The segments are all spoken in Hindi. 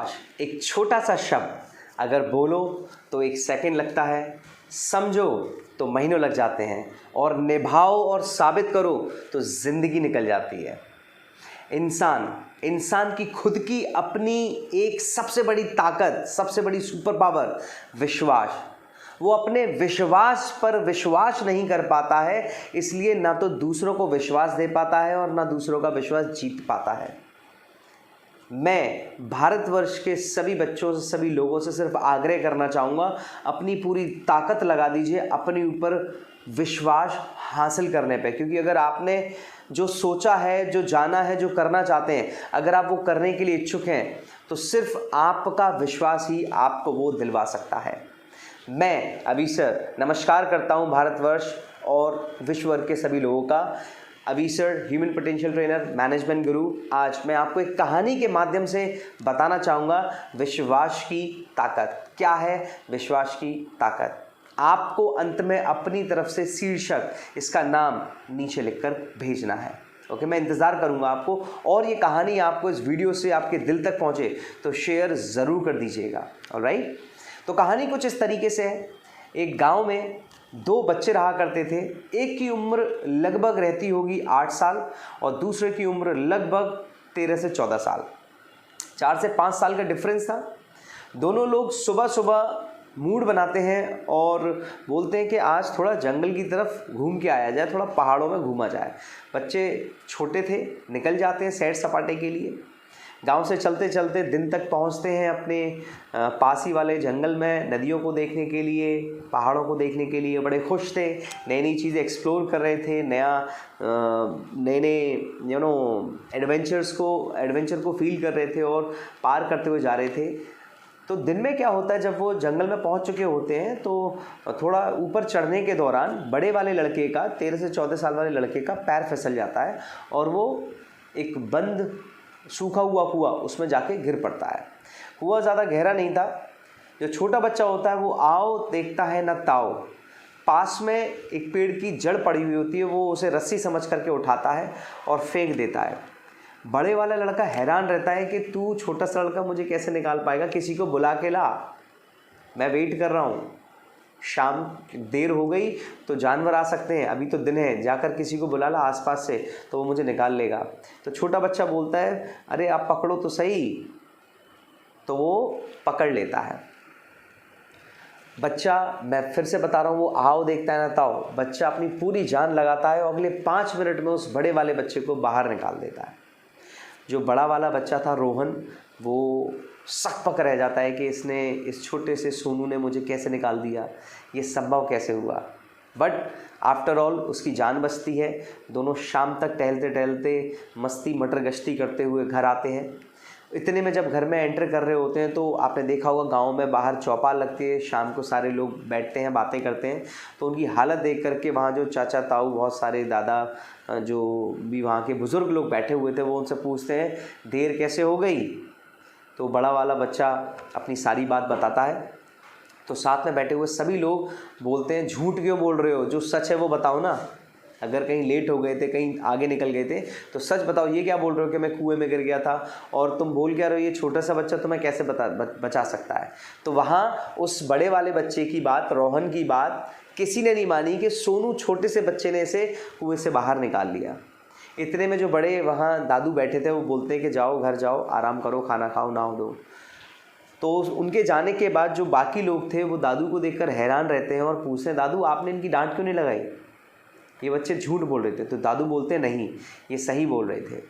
विश्वास एक छोटा सा शब्द, अगर बोलो तो 1 सेकंड लगता है, समझो तो महीनों लग जाते हैं, और निभाओ और साबित करो तो ज़िंदगी निकल जाती है। इंसान की खुद की अपनी एक सबसे बड़ी ताकत, सबसे बड़ी सुपर पावर विश्वास। वो अपने विश्वास पर विश्वास नहीं कर पाता है, इसलिए ना तो दूसरों को विश्वास दे पाता है और ना दूसरों का विश्वास जीत पाता है। मैं भारतवर्ष के सभी बच्चों से, सभी लोगों से सिर्फ आग्रह करना चाहूँगा, अपनी पूरी ताकत लगा दीजिए अपने ऊपर विश्वास हासिल करने पे, क्योंकि अगर आपने जो सोचा है, जो जाना है, जो करना चाहते हैं, अगर आप वो करने के लिए इच्छुक हैं तो सिर्फ आपका विश्वास ही आपको वो दिलवा सकता है। मैं अभी सर नमस्कार करता हूँ भारतवर्ष और विश्व भर के सभी लोगों का। अभी sir human potential trainer, management गुरु। आज मैं आपको एक कहानी के माध्यम से बताना चाहूँगा विश्वास की ताकत क्या है। विश्वास की ताकत आपको अंत में अपनी तरफ से शीर्षक, इसका नाम नीचे लिखकर भेजना है। ओके, मैं इंतज़ार करूँगा आपको, और ये कहानी आपको इस वीडियो से आपके दिल तक पहुँचे तो शेयर ज़रूर कर दीजिएगा। ऑलराइट, तो कहानी कुछ इस तरीके से है। एक गांव में 2 बच्चे रहा करते थे। एक की उम्र लगभग रहती होगी 8 साल और दूसरे की उम्र लगभग 13 से 14 साल। 4 से 5 साल का डिफरेंस था। दोनों लोग सुबह सुबह मूड बनाते हैं और बोलते हैं कि आज थोड़ा जंगल की तरफ घूम के आया जाए, थोड़ा पहाड़ों में घूमा जाए। बच्चे छोटे थे, निकल जाते हैं सैर सपाटे के लिए। गांव से चलते चलते दिन तक पहुंचते हैं अपने पास ही वाले जंगल में, नदियों को देखने के लिए, पहाड़ों को देखने के लिए। बड़े खुश थे, नई नई चीज़ें एक्सप्लोर कर रहे थे, नए नए एडवेंचर को फील कर रहे थे और पार करते हुए जा रहे थे। तो दिन में क्या होता है, जब वो जंगल में पहुंच चुके होते हैं तो थोड़ा ऊपर चढ़ने के दौरान बड़े वाले लड़के का, 13 से 14 साल वाले लड़के का पैर फिसल जाता है और वो एक बंद सूखा हुआ कुआं, उसमें जाके गिर पड़ता है। कुआं ज़्यादा गहरा नहीं था। जो छोटा बच्चा होता है वो आओ देखता है न ताओ। पास में एक पेड़ की जड़ पड़ी हुई होती है, वो उसे रस्सी समझ करके उठाता है और फेंक देता है। बड़े वाला लड़का हैरान रहता है कि तू छोटा सा लड़का मुझे कैसे निकाल पाएगा, किसी को बुला के ला, मैं वेट कर रहा हूँ। शाम देर हो गई तो जानवर आ सकते हैं, अभी तो दिन है, जाकर किसी को बुला ला आसपास से तो वो मुझे निकाल लेगा। तो छोटा बच्चा बोलता है अरे आप पकड़ो तो सही। तो वो पकड़ लेता है। बच्चा, मैं फिर से बता रहा हूँ, वो आओ देखता है ना ताओ। बच्चा अपनी पूरी जान लगाता है और अगले 5 मिनट में उस बड़े वाले बच्चे को बाहर निकाल देता है। जो बड़ा वाला बच्चा था रोहन, वो सक पक रह जाता है कि इस छोटे से सोनू ने मुझे कैसे निकाल दिया, ये संभव कैसे हुआ। बट आफ्टर ऑल उसकी जान बचती है। दोनों शाम तक टहलते टहलते, मस्ती मटर गश्ती करते हुए घर आते हैं। इतने में जब घर में एंटर कर रहे होते हैं तो आपने देखा होगा गांव में बाहर चौपाल लगती है, शाम को सारे लोग बैठते हैं, बातें करते हैं। तो उनकी हालत देख करके वहाँ जो चाचा ताऊ, बहुत सारे दादा, जो भी वहाँ के बुज़ुर्ग लोग बैठे हुए थे, वो उनसे पूछते हैं देर कैसे हो गई। तो बड़ा वाला बच्चा अपनी सारी बात बताता है। तो साथ में बैठे हुए सभी लोग बोलते हैं झूठ क्यों बोल रहे हो, जो सच है वो बताओ ना। अगर कहीं लेट हो गए थे, कहीं आगे निकल गए थे तो सच बताओ, ये क्या बोल रहे हो कि मैं कुएं में गिर गया था, और तुम बोल क्या रहे हो ये छोटा सा बच्चा तुम्हें कैसे बचा सकता है। तो वहाँ उस बड़े वाले बच्चे की बात, रोहन की बात किसी ने नहीं मानी कि सोनू छोटे से बच्चे ने इसे कुएं से बाहर निकाल लिया। इतने में जो बड़े वहाँ दादू बैठे थे वो बोलते हैं कि जाओ घर जाओ, आराम करो, खाना खाओ, नहाओ धो। तो उनके जाने के बाद जो बाकी लोग थे वो दादू को देखकर हैरान रहते हैं और पूछते हैं दादू आपने इनकी डांट क्यों नहीं लगाई, ये बच्चे झूठ बोल रहे थे। तो दादू बोलते हैं नहीं, ये सही बोल रहे थे।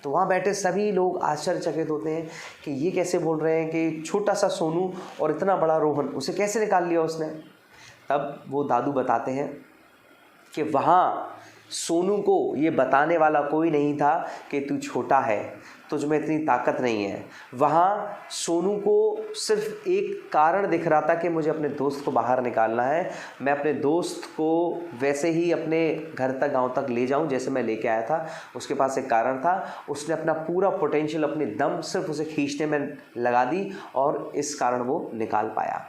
तो वहाँ बैठे सभी लोग आश्चर्यचकित होते हैं कि ये कैसे बोल रहे हैं कि छोटा सा सोनू और इतना बड़ा रोहन, उसे कैसे निकाल लिया उसने। तब वो दादू बताते हैं कि वहाँ सोनू को ये बताने वाला कोई नहीं था कि तू छोटा है, तुझ में इतनी ताकत नहीं है। वहाँ सोनू को सिर्फ एक कारण दिख रहा था कि मुझे अपने दोस्त को बाहर निकालना है, मैं अपने दोस्त को वैसे ही अपने घर तक, गांव तक ले जाऊं जैसे मैं लेके आया था। उसके पास एक कारण था, उसने अपना पूरा पोटेंशियल, अपनी दम सिर्फ उसे खींचने में लगा दी और इस कारण वो निकाल पाया।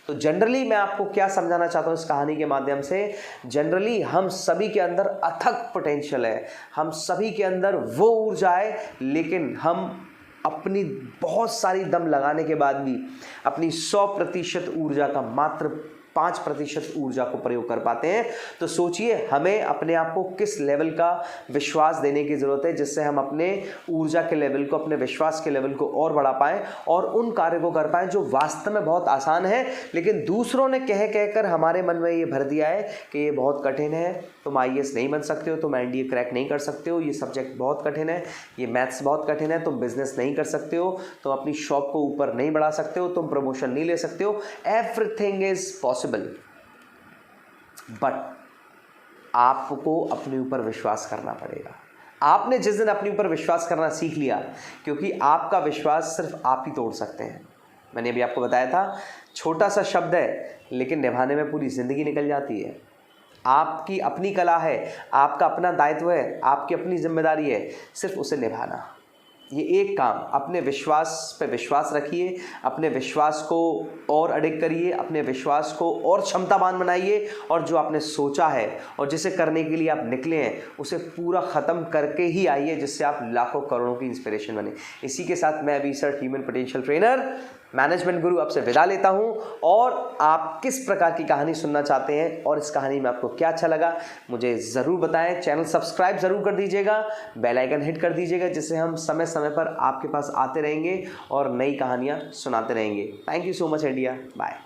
तो जनरली मैं आपको क्या समझाना चाहता हूँ इस कहानी के माध्यम से, जनरली हम सभी के अंदर अथक पोटेंशियल है, हम सभी के अंदर वो ऊर्जा है, लेकिन हम अपनी बहुत सारी दम लगाने के बाद भी अपनी 100% ऊर्जा का मात्र 5% ऊर्जा को प्रयोग कर पाते हैं। तो सोचिए हमें अपने आप को किस लेवल का विश्वास देने की ज़रूरत है जिससे हम अपने ऊर्जा के लेवल को, अपने विश्वास के लेवल को और बढ़ा पाएं और उन कार्य को कर पाएं जो वास्तव में बहुत आसान है, लेकिन दूसरों ने कहकर हमारे मन में ये भर दिया है कि ये बहुत कठिन है, तुम IAS नहीं बन सकते हो, तुम NDA क्रैक नहीं कर सकते हो, ये सब्जेक्ट बहुत कठिन है, ये मैथ्स बहुत कठिन है, तुम बिजनेस नहीं कर सकते हो, तुम अपनी शॉप को ऊपर नहीं बढ़ा सकते हो, तुम प्रमोशन नहीं ले सकते हो। एवरीथिंग इज पॉसिबल, बट आपको अपने ऊपर विश्वास करना पड़ेगा। आपने जिस दिन अपने ऊपर विश्वास करना सीख लिया, क्योंकि आपका विश्वास सिर्फ आप ही तोड़ सकते हैं। मैंने अभी आपको बताया था छोटा सा शब्द है लेकिन निभाने में पूरी ज़िंदगी निकल जाती है। आपकी अपनी कला है, आपका अपना दायित्व है, आपकी अपनी जिम्मेदारी है, सिर्फ उसे निभाना। ये एक काम, अपने विश्वास पे विश्वास रखिए, अपने विश्वास को और अडिग करिए, अपने विश्वास को और क्षमतावान बनाइए और जो आपने सोचा है और जिसे करने के लिए आप निकले हैं उसे पूरा ख़त्म करके ही आइए, जिससे आप लाखों करोड़ों की इंस्पिरेशन बने। इसी के साथ मैं अभी sir human potential trainer, management गुरु आपसे विदा लेता हूं। और आप किस प्रकार की कहानी सुनना चाहते हैं और इस कहानी में आपको क्या अच्छा लगा मुझे ज़रूर बताएं। चैनल सब्सक्राइब ज़रूर कर दीजिएगा, बेल आइकन हिट कर दीजिएगा, जिससे हम समय समय पर आपके पास आते रहेंगे और नई कहानियां सुनाते रहेंगे। Thank you so much India, bye.